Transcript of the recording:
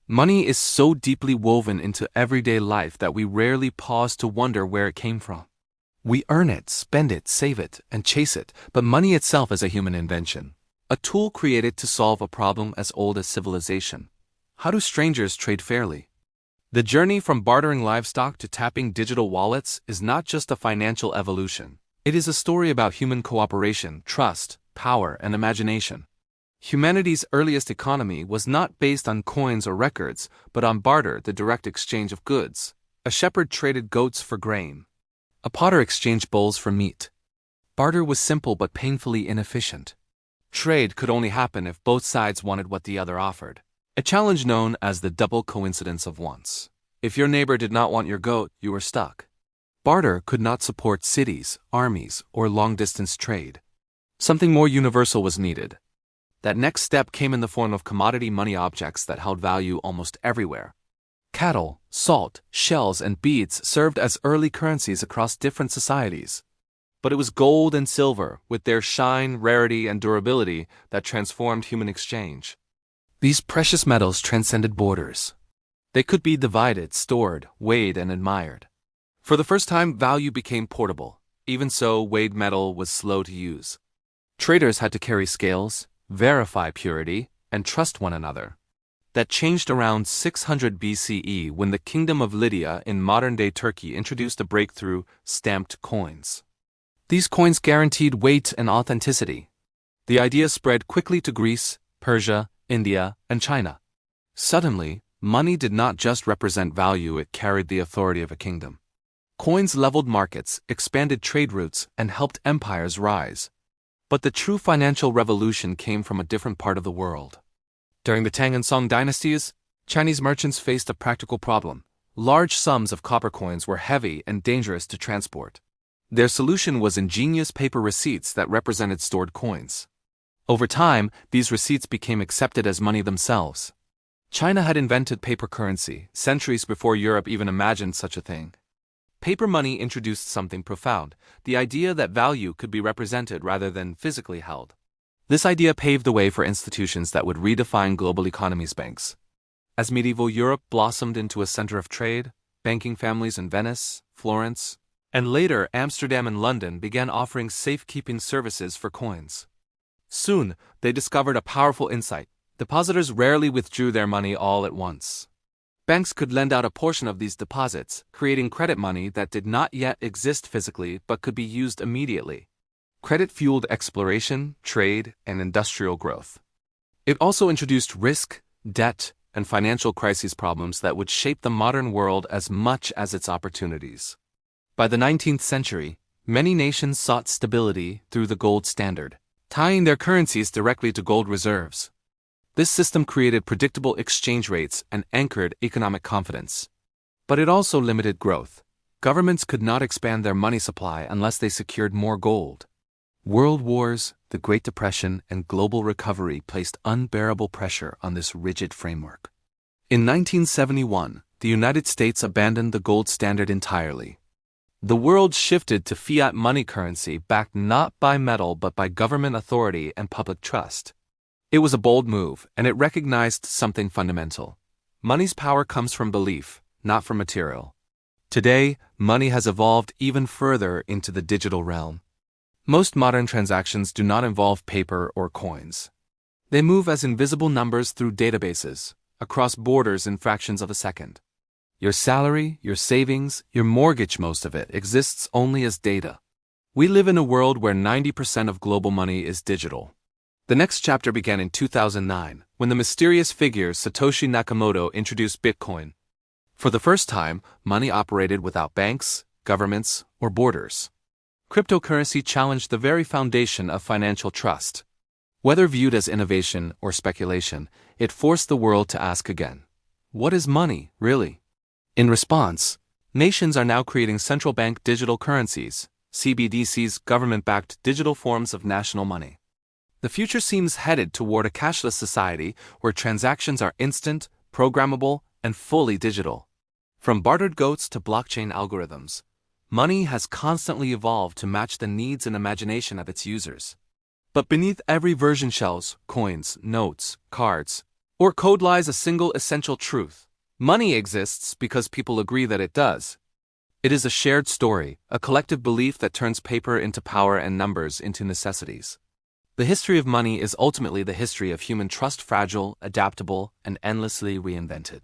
Money is so deeply woven into everyday life that we rarely pause to wonder where it came from. We earn it, spend it, save it, and chase it, but money itself is a human invention. A tool created to solve a problem as old as civilization. How do strangers trade fairly? The journey from bartering livestock to tapping digital wallets is not just a financial evolution. It is a story about human cooperation, trust, power, and imagination. Humanity's earliest economy was not based on coins or records, but on barter, the direct exchange of goods. A shepherd traded goats for grain. A potter exchanged bowls for meat. Barter was simple but painfully inefficient. Trade could only happen if both sides wanted what the other offered. A challenge known as the double coincidence of wants. If your neighbor did not want your goat, you were stuck. Barter could not support cities, armies, or long-distance trade. Something more universal was needed. That next step came in the form of commodity money objects that held value almost everywhere. Cattle, salt, shells, and beads served as early currencies across different societies. But it was gold and silver, with their shine, rarity, and durability, that transformed human exchange. These precious metals transcended borders. They could be divided, stored, weighed, and admired. For the first time, value became portable. Even so, weighed metal was slow to use. Traders had to carry scales, verify purity, and trust one another. That changed around 600 BCE when the Kingdom of Lydia in modern-day Turkey introduced a breakthrough: stamped coins. These coins guaranteed weight and authenticity. The idea spread quickly to Greece, Persia, India, and China. Suddenly, money did not just represent value, it carried the authority of a kingdom. Coins leveled markets, expanded trade routes, and helped empires rise. But the true financial revolution came from a different part of the world. During the Tang and Song dynasties, Chinese merchants faced a practical problem. Large sums of copper coins were heavy and dangerous to transport. Their solution was ingenious paper receipts that represented stored coins. Over time, these receipts became accepted as money themselves. China had invented paper currency, centuries before Europe even imagined such a thing. Paper money introduced something profound: the idea that value could be represented rather than physically held. This idea paved the way for institutions that would redefine global economies: banks. As medieval Europe blossomed into a center of trade, banking families in Venice, Florence, and later Amsterdam and London began offering safekeeping services for coins. Soon, they discovered a powerful insight: depositors rarely withdrew their money all at once. Banks could lend out a portion of these deposits, creating credit money that did not yet exist physically but could be used immediately. Credit fueled exploration, trade, and industrial growth. It also introduced risk, debt, and financial crises problems that would shape the modern world as much as its opportunities. By the 19th century, many nations sought stability through the gold standard, tying their currencies directly to gold reserves. This system created predictable exchange rates and anchored economic confidence. But it also limited growth. Governments could not expand their money supply unless they secured more gold. World wars, the Great Depression, and global recovery placed unbearable pressure on this rigid framework. In 1971, the United States abandoned the gold standard entirely. The world shifted to fiat money currency backed not by metal but by government authority and public trust. It was a bold move, and it recognized something fundamental. Money's power comes from belief, not from material. Today, money has evolved even further into the digital realm. Most modern transactions do not involve paper or coins. They move as invisible numbers through databases, across borders in fractions of a second. Your salary, your savings, your mortgage, most of it, exists only as data. We live in a world where 90% of global money is digital. The next chapter began in 2009, when the mysterious figure Satoshi Nakamoto introduced Bitcoin. For the first time, money operated without banks, governments, or borders. Cryptocurrency challenged the very foundation of financial trust. Whether viewed as innovation or speculation, it forced the world to ask again: what is money, really? In response, nations are now creating central bank digital currencies, CBDCs, government-backed digital forms of national money. The future seems headed toward a cashless society where transactions are instant, programmable, and fully digital. From bartered goats to blockchain algorithms, money has constantly evolved to match the needs and imagination of its users. But beneath every version shells coins, notes, cards, Or code lies a single essential truth. Money exists because people agree that it does. It is a shared story, a collective belief that turns paper into power and numbers into necessities. The history of money is ultimately the history of human trust, fragile, adaptable, and endlessly reinvented.